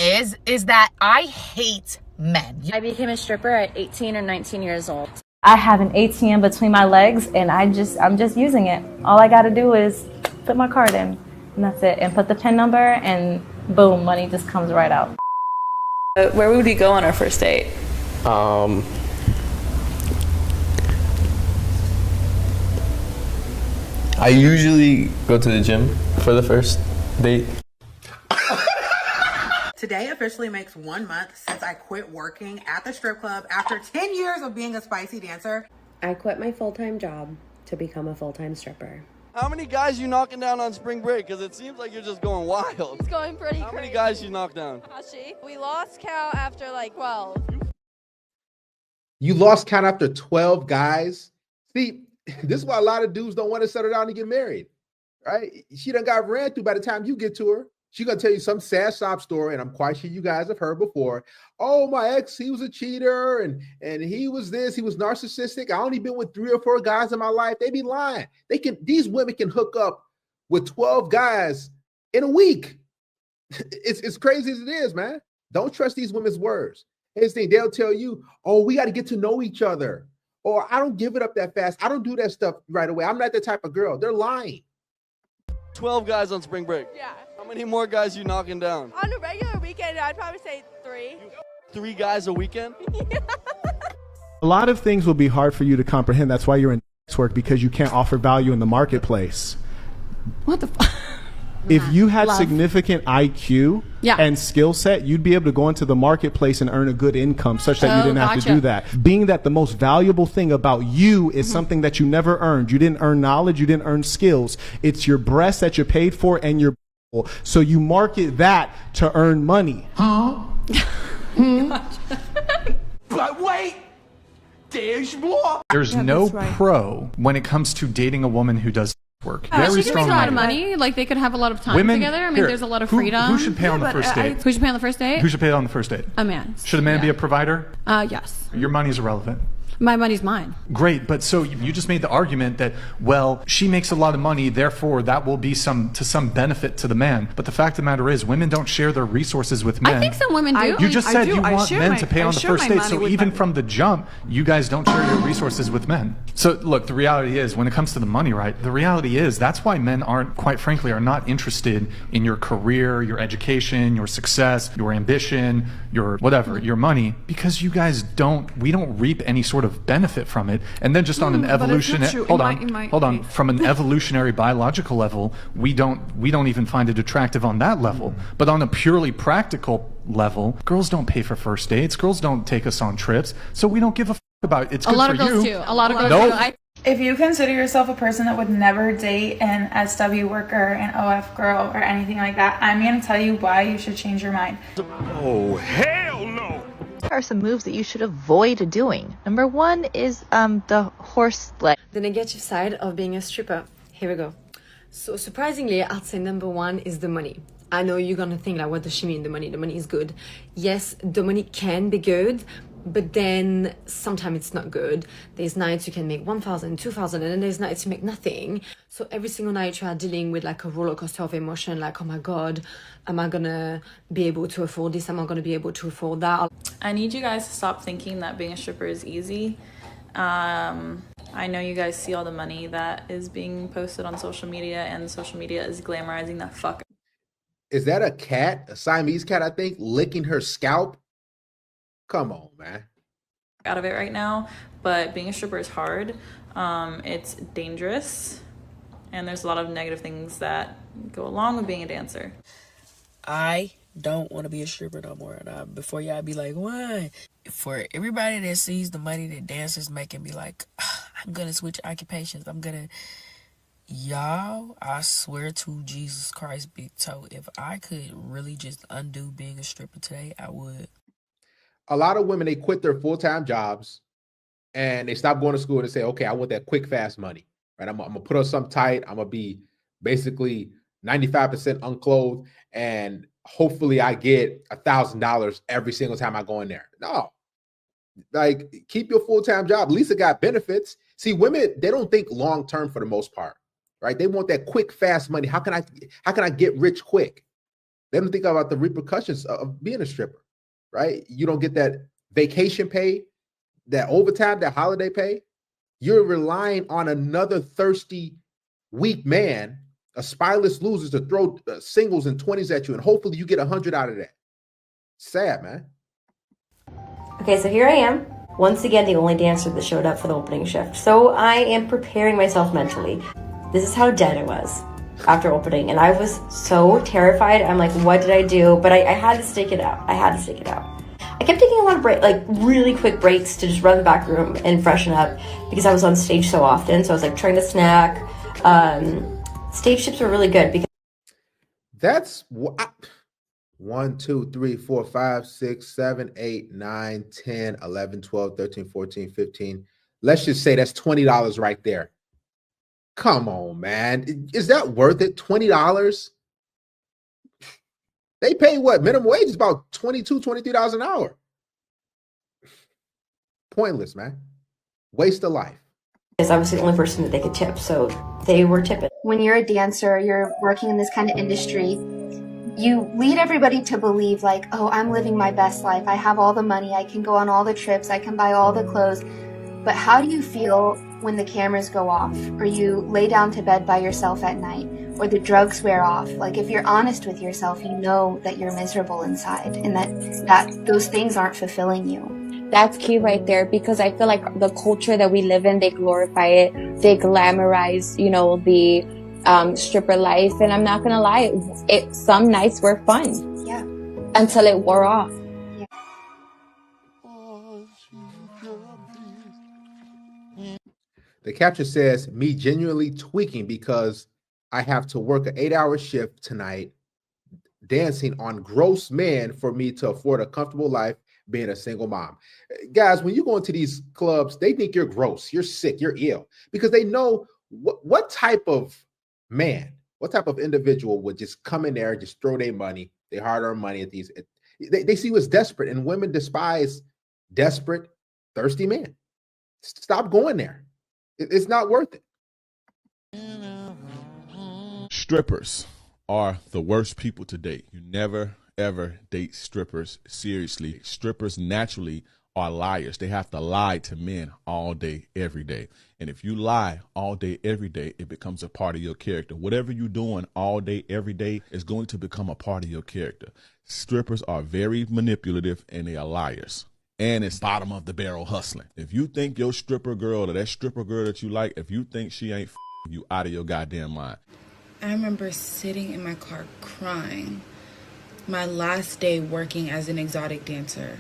is that I hate men. I became a stripper at 18 or 19 years old. I have an ATM between my legs and I'm just using it. All I gotta do is put my card in and that's it. And put the PIN number and boom, money just comes right out. Where would we go on our first date? I usually go to the gym for the first date. Today officially makes 1 month since I quit working at the strip club after 10 years of being a spicy dancer. I quit my full-time job to become a full-time stripper. How many guys you knocking down on spring break? Because it seems like you're just going wild. It's going pretty How crazy. many guys you knocked down? We lost count after like 12. You lost count after 12 guys? See, this is why a lot of dudes don't want to settle down and get married, right? She done got ran through by the time you get to her. She gonna tell you some sad sob story, and I'm quite sure you guys have heard before. Oh, my ex, he was a cheater, and he was this, he was narcissistic. I only been with 3 or 4 guys in my life. They be lying. These women can hook up with 12 guys in a week. It's crazy as it is, man. Don't trust these women's words. Here's the thing, they'll tell you, oh, we got to get to know each other. Or I don't give it up that fast. I don't do that stuff right away. I'm not that type of girl. They're lying. 12 guys on spring break. Yeah. How many more guys you knocking down? On a regular weekend, I'd probably say 3. 3 guys a weekend? Yeah. A lot of things will be hard for you to comprehend. That's why you're in sex work, because you can't offer value in the marketplace. What the fuck? If you had significant IQ and skill set, you'd be able to go into the marketplace and earn a good income such that you didn't have to do that. Being that the most valuable thing about you is something that you never earned. You didn't earn knowledge. You didn't earn skills. It's your breast that you're paid for and your so you market that to earn money. Huh? But wait, there's more. There's no pro when it comes to dating a woman who does work. Very strong. Make a lot of money. Like they could have a lot of time together. I mean, there's a lot of freedom. Who should pay on the first date? Who should pay on the first date? Who should pay on the first date? A man. Should a man be a provider? Yes. Your money's irrelevant. My money's mine. Great, but so you just made the argument that, well, she makes a lot of money, therefore that will be some benefit to the man. But the fact of the matter is, women don't share their resources with men. I think some women do. You just said you want men to pay on the first date, so even from the jump, you guys don't share your resources with men. So look, the reality is, when it comes to the money, right, the reality is that's why men aren't, quite frankly, are not interested in your career, your education, your success, your ambition, your whatever, your money, because you guys we don't reap any sort of benefit from it. And then just on an evolutionary hold on, from an evolutionary biological level, we don't even find it attractive on that level. But on a purely practical level, girls don't pay for first dates, girls don't take us on trips, so we don't give a fuck about it. It's good for you. A lot of girls do. A lot of girls do. If you consider yourself a person that would never date an SW worker, an OF girl, or anything like that, I'm going to tell you why you should change your mind. Oh, hell no! What are some moves that you should avoid doing? Number 1 is the horse leg. The negative side of being a stripper. Here we go. So surprisingly, I'd say number 1 is the money. I know you're gonna think like, what does she mean, the money? The money is good. Yes, the money can be good, but then sometimes it's not good. There's nights you can make 1,000, 2,000, and then there's nights you make nothing. So every single night you are dealing with like a roller coaster of emotion, like, oh my God, am I gonna be able to afford this? Am I gonna be able to afford that? I need you guys to stop thinking that being a stripper is easy. I know you guys see all the money that is being posted on social media, and social media is glamorizing the fuck. Is that a cat, a Siamese cat, I think, licking her scalp? Come on, man. Out of it right now, but being a stripper is hard. It's dangerous, and there's a lot of negative things that go along with being a dancer. I don't want to be a stripper no more. And before y'all be like, why? For everybody that sees the money that dancers make and be like, I'm gonna switch occupations. Y'all, I swear to Jesus Christ, big toe, if I could really just undo being a stripper today, I would. A lot of women, they quit their full-time jobs and they stop going to school and say, okay, I want that quick, fast money, right? I'm gonna put on something tight. I'm gonna be basically 95% unclothed, and hopefully I get $1,000 every single time I go in there. No, like, keep your full-time job. At least it got benefits. See, women, they don't think long-term for the most part, right? They want that quick, fast money. How can I get rich quick? They don't think about the repercussions of being a stripper, right? You don't get that vacation pay, that overtime, that holiday pay. You're relying on another thirsty, weak man, a spineless loser, to throw singles and 20s at you, and hopefully you get 100 out of that. Sad, man. Okay, so here I am. Once again, the only dancer that showed up for the opening shift. So I am preparing myself mentally. This is how dead I was after opening. And I was so terrified. I'm like, what did I do? But I had to stick it out. I kept taking a lot of really quick breaks to just run the back room and freshen up because I was on stage so often. So I was like trying to snack. Stage shifts were really good because that's what 1, 2, 3, 4, 5, 6, 7, 8, 9, 10, 11, 12, 13, 14, 15. Let's just say that's $20 right there. Come on, man. Is that worth it? $20? They pay what? Minimum wage is about $22, $23 an hour. Pointless, man. Waste of life. because I was the only person that they could tip, so they were tipping. When you're a dancer, you're working in this kind of industry, you lead everybody to believe like, oh, I'm living my best life. I have all the money. I can go on all the trips. I can buy all the clothes. But how do you feel when the cameras go off, or you lay down to bed by yourself at night, or the drugs wear off? Like, if you're honest with yourself, you know that you're miserable inside and that those things aren't fulfilling you. That's key right there, because I feel like the culture that we live in, they glorify it, they glamorize, you know, the stripper life. And I'm not gonna lie, some nights were fun. Yeah. Until it wore off. The caption says, me genuinely tweaking because I have to work an 8-hour shift tonight, dancing on gross men for me to afford a comfortable life being a single mom. Guys, when you go into these clubs, they think you're gross, you're sick, you're ill, because they know what type of man, what type of individual would just come in there, just throw their money, their hard-earned money at these. They see you as desperate, and women despise desperate, thirsty men. Stop going there. It's not worth it. Strippers are the worst people to date. You never, ever date strippers seriously. Strippers naturally are liars. They have to lie to men all day, every day. And if you lie all day, every day, it becomes a part of your character. Whatever you're doing all day, every day is going to become a part of your character. Strippers are very manipulative, and they are liars. And it's bottom of the barrel hustling. If you think your stripper girl or that stripper girl that you like, if you think she ain't you out of your goddamn mind. I remember sitting in my car crying my last day working as an exotic dancer.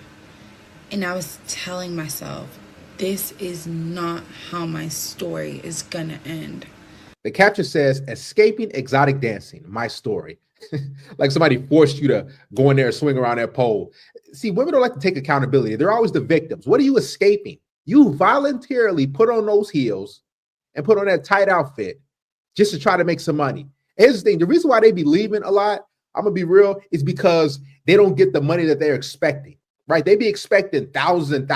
And I was telling myself, this is not how my story is gonna end. The caption says, escaping exotic dancing, my story. Like somebody forced you to go in there and swing around that pole. See, women don't like to take accountability. They're always the victims. What are you escaping? You voluntarily put on those heels and put on that tight outfit just to try to make some money. Here's the thing. The reason why they be leaving a lot, I'm going to be real, is because they don't get the money that they're expecting, right? They be expecting thousands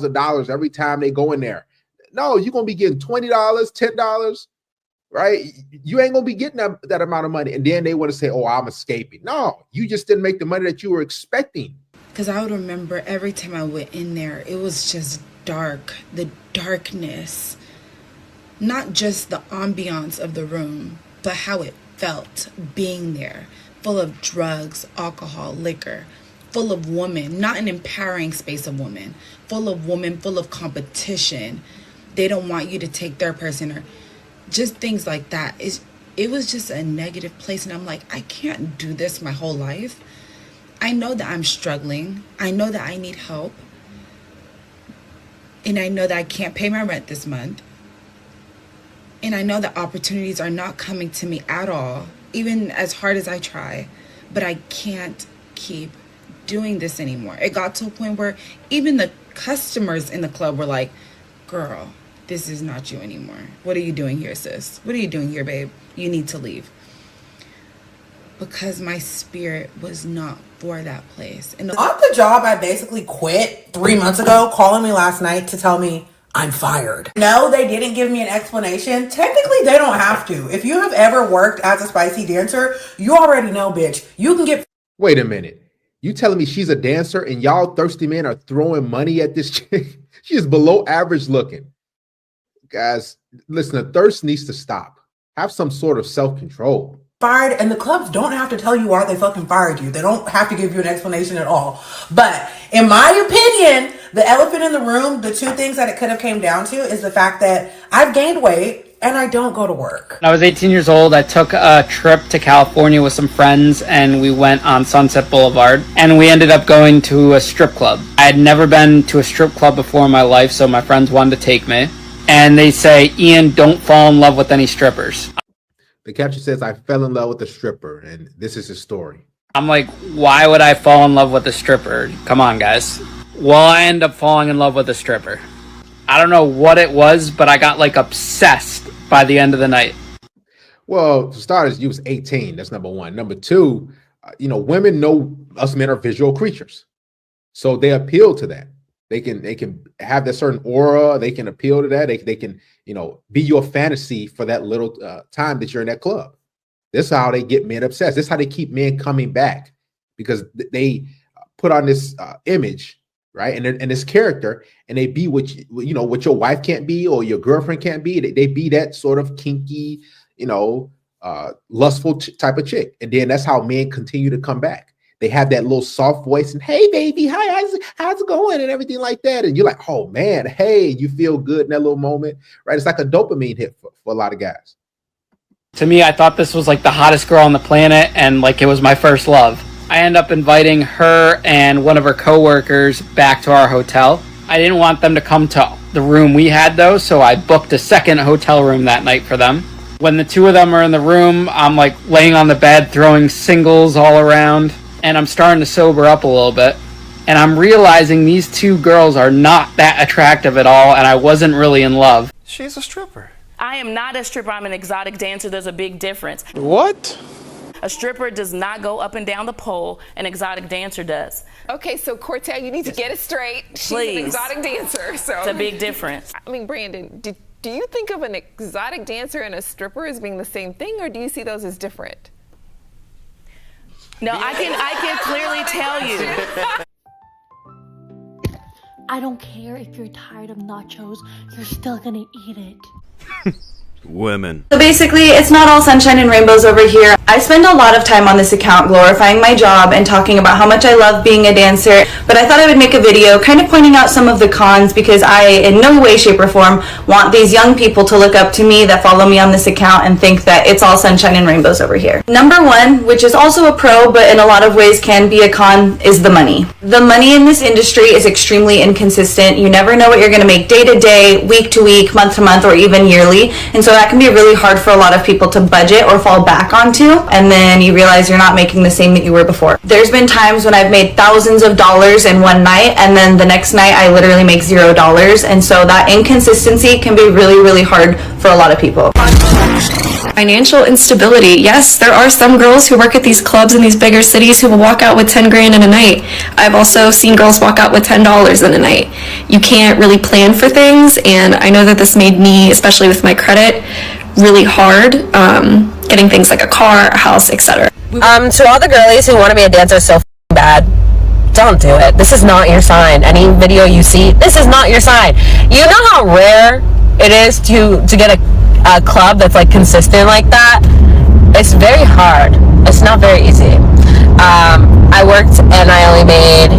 of dollars every time they go in there. No, you're going to be getting $20, $10, right? You ain't going to be getting that amount of money. And then they want to say, oh, I'm escaping. No, you just didn't make the money that you were expecting. Because I would remember every time I went in there, it was just dark, the darkness, not just the ambiance of the room, but how it felt being there, full of drugs, alcohol, liquor, full of women, not an empowering space of women, full of women, full of competition. They don't want you to take their person, or just things like that. It was just a negative place. And I'm like, I can't do this my whole life. I know that I'm struggling. I know that I need help. And I know that I can't pay my rent this month. And I know that opportunities are not coming to me at all, even as hard as I try. But I can't keep doing this anymore. It got to a point where even the customers in the club were like, girl, this is not you anymore. What are you doing here, sis? What are you doing here, babe? You need to leave. Because my spirit was not for that place. And on the job, I basically quit 3 months ago, calling me last night to tell me I'm fired. No, they didn't give me an explanation. Technically, they don't have to. If you have ever worked as a spicy dancer, you already know, bitch. You can get Wait a minute. You telling me she's a dancer and y'all thirsty men are throwing money at this chick? She is below average looking. Guys, listen, the thirst needs to stop. Have some sort of self-control. Fired, and the clubs don't have to tell you why they fucking fired you. They don't have to give you an explanation at all. But in my opinion, the elephant in the room, the two things that it could have came down to is the fact that I've gained weight and I don't go to work. When I was 18 years old, I took a trip to California with some friends and we went on Sunset Boulevard and we ended up going to a strip club. I had never been to a strip club before in my life, so my friends wanted to take me. And they say, Ian, don't fall in love with any strippers. The caption says, I fell in love with a stripper, and this is his story. I'm like, why would I fall in love with a stripper? Come on, guys. Well, I end up falling in love with a stripper. I don't know what it was, but I got like obsessed by the end of the night. Well, for starters, you was 18. That's number one. Number two, women know us men are visual creatures. So they appeal to that. They can have that certain aura. They can appeal to that. They can, be your fantasy for that little time that you're in that club. This is how they get men obsessed. This is how they keep men coming back, because they put on this image, right? And this character, and they be what what your wife can't be or your girlfriend can't be. They be that sort of kinky, lustful type of chick. And then that's how men continue to come back. They have that little soft voice and, hey, baby, hi, how's it going? And everything like that. And you're like, oh, man, hey, you feel good in that little moment, right? It's like a dopamine hit for a lot of guys. To me, I thought this was like the hottest girl on the planet and like it was my first love. I end up inviting her and one of her coworkers back to our hotel. I didn't want them to come to the room we had, though, so I booked a second hotel room that night for them. When the two of them are in the room, I'm like laying on the bed, throwing singles all around. And I'm starting to sober up a little bit. And I'm realizing these two girls are not that attractive at all, and I wasn't really in love. She's a stripper. I am not a stripper. I'm an exotic dancer. There's a big difference. What? A stripper does not go up and down the pole. An exotic dancer does. Okay, so Cortez, you need to get it straight. She's Please. an exotic dancer. So It's a big difference. I mean, Brandon, do you think of an exotic dancer and a stripper as being the same thing, or do you see those as different? No, I can clearly tell you. I don't care if you're tired of nachos, you're still gonna eat it. Women. So basically, it's not all sunshine and rainbows over here. I spend a lot of time on this account glorifying my job and talking about how much I love being a dancer, but I thought I would make a video kind of pointing out some of the cons, because I, in no way, shape, or form, want these young people to look up to me that follow me on this account and think that it's all sunshine and rainbows over here. Number one, which is also a pro, but in a lot of ways can be a con, is the money. The money in this industry is extremely inconsistent. You never know what you're going to make day to day, week to week, month to month, or even yearly, and so that can be really hard for a lot of people to budget or fall back onto, and then you realize you're not making the same that you were before. There's been times when I've made thousands of dollars in one night, and then the next night I literally make $0, and so that inconsistency can be really, really hard for a lot of people. Financial instability. Yes, there are some girls who work at these clubs in these bigger cities who will walk out with 10 grand in a night. I've also seen girls walk out with $10 in a night. You can't really plan for things, and I know that this made me, especially with my credit, really hard, getting things like a car, a house, etc. To all the girlies who want to be a dancer so bad, don't do it. This is not your sign. Any video you see, this is not your sign. You know how rare it is to get a club that's like consistent like that? It's very hard. It's not very easy. I worked and I only made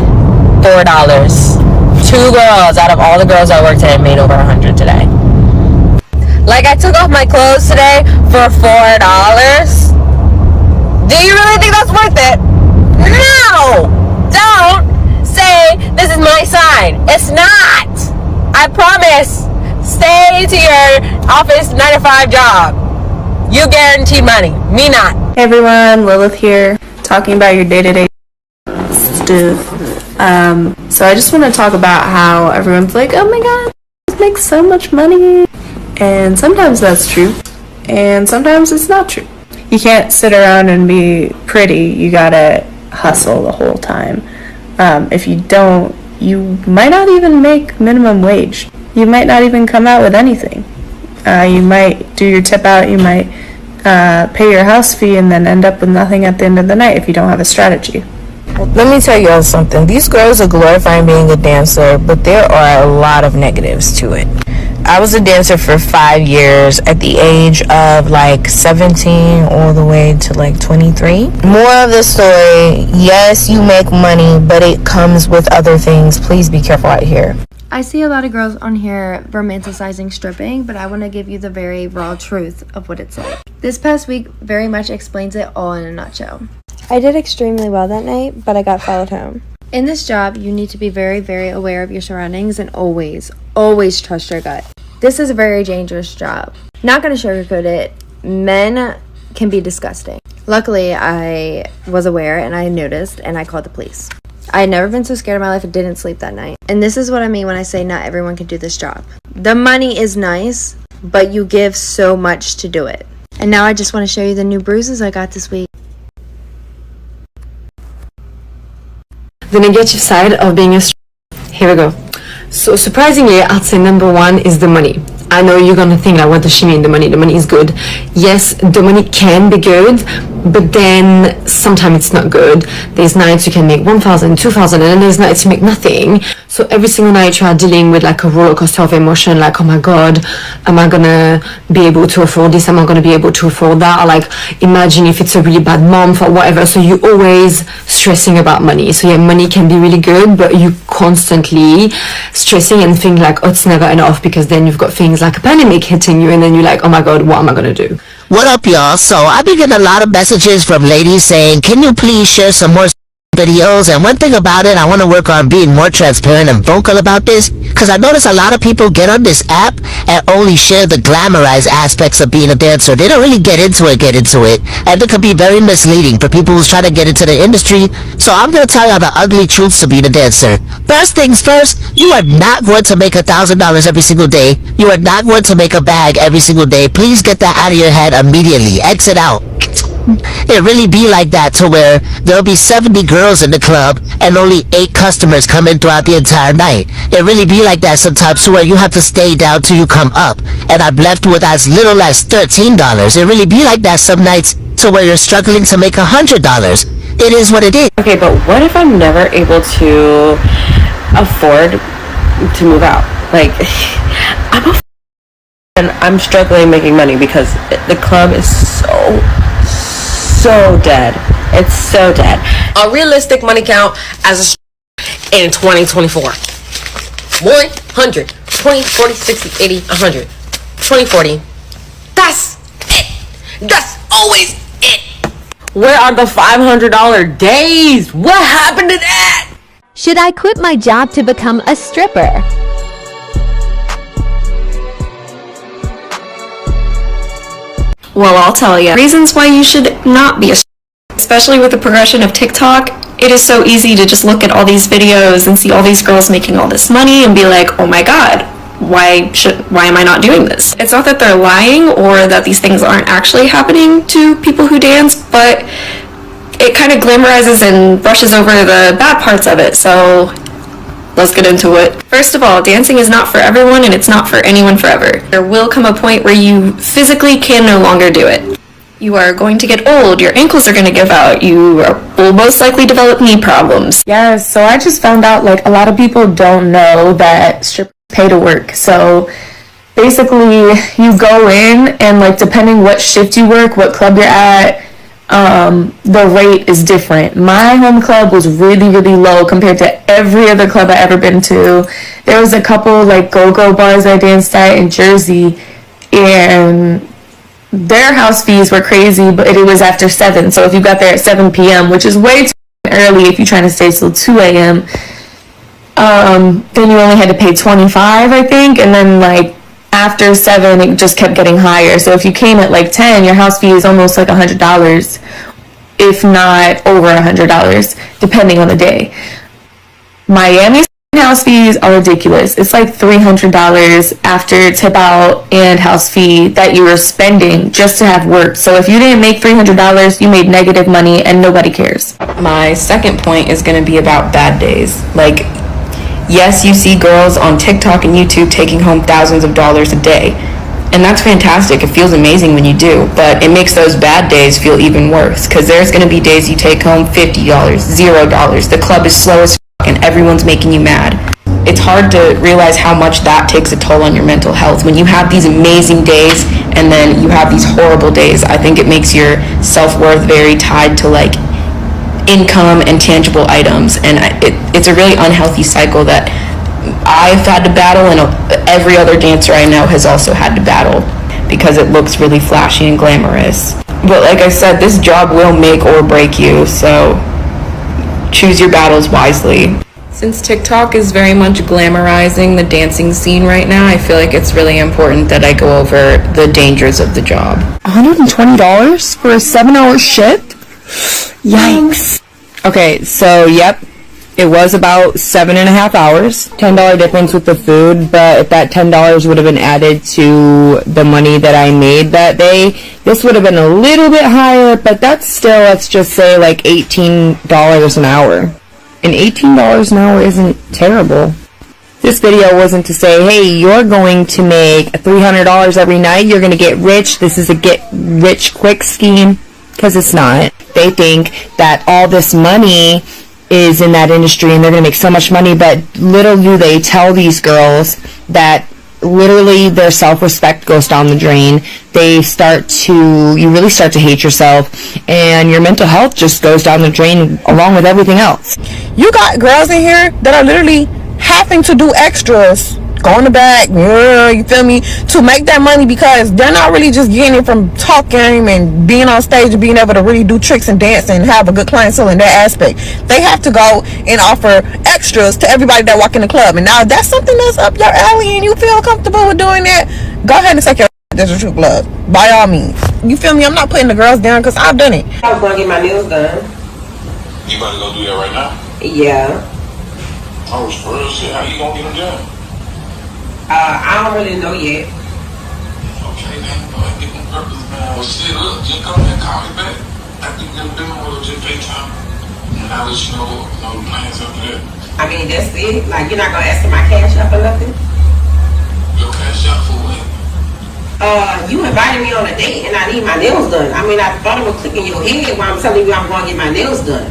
$4. 2 girls out of all the girls I worked at made over 100 today. Like, I took off my clothes today for $4. Do you really think that's worth it? No! Don't say this is my sign. It's not! I promise. Stay to your office 9-to-5 job. You guarantee money. Me not. Hey everyone, Lilith here, talking about your day-to-day stuff. So I just want to talk about how everyone's like, oh my god, this makes so much money. And sometimes that's true, and sometimes it's not true. You can't sit around and be pretty. You gotta hustle the whole time. If you don't, you might not even make minimum wage. You might not even come out with anything. You might do your tip out, you might pay your house fee and then end up with nothing at the end of the night if you don't have a strategy. Let me tell y'all something. These girls are glorifying being a dancer, but there are a lot of negatives to it. I was a dancer for 5 years at the age of like 17 all the way to like 23. More of the story, yes, you make money, but it comes with other things. Please be careful out here. I see a lot of girls on here romanticizing stripping, but I want to give you the very raw truth of what it's like. This past week very much explains it all in a nutshell. I did extremely well that night, but I got followed home. In this job, you need to be very, very aware of your surroundings and always, always trust your gut. This is a very dangerous job. Not going to sugarcoat it. Men can be disgusting. Luckily, I was aware and I noticed and I called the police. I had never been so scared in my life and didn't sleep that night. And this is what I mean when I say not everyone can do this job. The money is nice, but you give so much to do it. And now I just want to show you the new bruises I got this week. The negative side of being a stripper. Here we go. So surprisingly, I'd say number one is the money. I know you're gonna think like, what does she mean? The money is good. Yes, the money can be good, but then sometimes it's not good. There's nights you can make 1,000, 2,000, and then there's nights you make nothing. So every single night you are dealing with like a roller coaster of emotion, like, oh my god, am I gonna be able to afford this? Am I gonna be able to afford that? Or like, imagine if it's a really bad month or whatever. So you're always stressing about money. So yeah, money can be really good, but you constantly stressing and think like, oh, it's never enough, because then you've got things like a pandemic hitting you and then you're like, oh my god, what am I gonna do? What up, y'all? So I've been getting a lot of messages from ladies saying, can you please share some more videos? And one thing about it, I want to work on being more transparent and vocal about this, because I notice a lot of people get on this app and only share the glamorized aspects of being a dancer. They don't really get into it, and it can be very misleading for people who's trying to get into the industry. So I'm going to tell y'all the ugly truths of being a dancer. First things first, you are not going to make $1,000 every single day. You are not going to make a bag every single day. Please get that out of your head immediately. Exit out. It really be like that to where there'll be 70 girls in the club and only 8 customers come in throughout the entire night. It really be like that sometimes to where you have to stay down till you come up. And I'm left with as little as $13. It really be like that some nights to where you're struggling to make $100. It is what it is. Okay, but what if I'm never able to afford to move out? Like, I'm struggling making money because the club is so dead. It's so dead. A realistic money count as a in 2024. 100, 20, 40, 60, 80, 100, 20, 40. That's it. That's always it. Where are the $500 days? What happened to that? Should I quit my job to become a stripper? Well, I'll tell you. Reasons why you should not be a stripper. Especially with the progression of TikTok, it is so easy to just look at all these videos and see all these girls making all this money and be like, oh my god, why am I not doing this? It's not that they're lying or that these things aren't actually happening to people who dance, but it kind of glamorizes and brushes over the bad parts of it, so let's get into it. First of all, dancing is not for everyone and it's not for anyone forever. There will come a point where you physically can no longer do it. You are going to get old, your ankles are going to give out, you will most likely develop knee problems. Yes, so I just found out like a lot of people don't know that strippers pay to work. So basically you go in and like depending what shift you work, what club you're at, the rate is different. My home club was really, really low compared to every other club I ever been to. There was a couple like go-go bars I danced at in Jersey, and their house fees were crazy, but it was after 7. So if you got there at 7 p.m., which is way too early if you're trying to stay till 2 a.m., then you only had to pay $25, I think, and then like after 7, it just kept getting higher. So if you came at like 10, your house fee is almost like $100, if not over $100, depending on the day. Miami's house fees are ridiculous. It's like $300 after tip out and house fee that you were spending just to have work. So if you didn't make $300, you made negative money and nobody cares. My second point is going to be about bad days. Like, yes, you see girls on TikTok and YouTube taking home thousands of dollars a day, And that's fantastic. It feels amazing when you do, but it makes those bad days feel even worse, because there's going to be days you take home $50, $0. The club is slow as fuck and everyone's making you mad. It's hard to realize how much that takes a toll on your mental health. When you have these amazing days and then you have these horrible days, I think it makes your self-worth very tied to like income and tangible items, and it's a really unhealthy cycle that I've had to battle, and every other dancer I know has also had to battle, because it looks really flashy and glamorous. But like I said, this job will make or break you, so choose your battles wisely. Since TikTok is very much glamorizing the dancing scene right now, I feel like it's really important that I go over the dangers of the job. $120 for a 7-hour shift? Yikes. Okay, so yep, it was about 7.5 hours. $10 difference with the food, but if that $10 would have been added to the money that I made that day, this would have been a little bit higher, but that's still, let's just say, like $18 an hour. And $18 an hour isn't terrible. This video wasn't to say, hey, you're going to make $300 every night, you're going to get rich, this is a get rich quick scheme, because it's not. They think that all this money is in that industry and they're going to make so much money, but little do they tell these girls that literally their self-respect goes down the drain. You really start to hate yourself, and your mental health just goes down the drain along with everything else. You got girls in here that are literally having to do extras, go in the back, you feel me, to make that money, because they're not really just getting it from talking and being on stage and being able to really do tricks and dance and have a good clientele in that aspect. They have to go and offer extras to everybody that walk in the club. And now if that's something that's up your alley and you feel comfortable with doing that, go ahead and take your there's a true blood, by all means. You feel me? I'm not putting the girls down, because I've done it. I was going to get my nails done. You about to go do that right now? Yeah. Oh, for real shit. How you going to get them done? I don't really know yet. Okay, man. Go ahead and get them purpose, man. Well, shit, look, just come and call me back. After you get them done, we'll just FaceTime. And I'll let you know the plans after that. I mean, that's it. Like, you're not going to ask for my cash up or nothing? Your cash out for what? You invited me on a date and I need my nails done. I mean, I thought it would click in your head while I'm telling you I'm going to get my nails done.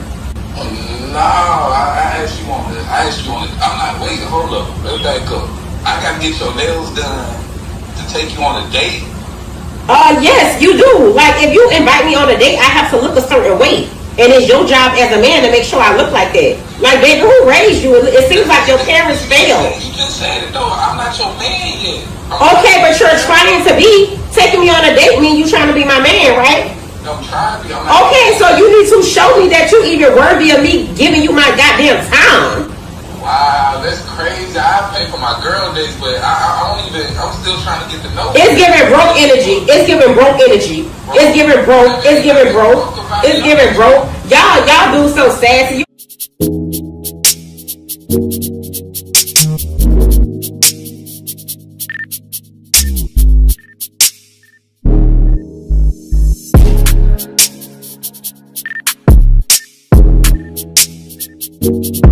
No, I asked you on it. I'm not waiting. Hold up. Let that go. I got to get your nails done to take you on a date. Yes, you do. Like, if you invite me on a date, I have to look a certain way. And it's your job as a man to make sure I look like that. Like, baby, who raised you? It seems like your parents failed. You just said it, though. I'm not your man yet. Okay, but you're trying to be. Taking me on a date mean you trying to be my man, right? I'm trying to be. Okay, so you need to show me that you even worthy of me giving you my goddamn time. Wow, that's crazy. I pay for my girl dates, but I'm still trying to get to know. It's giving broke energy. It's giving broke energy. It's giving broke. It's giving broke. It's giving broke. Y'all do so sassy. You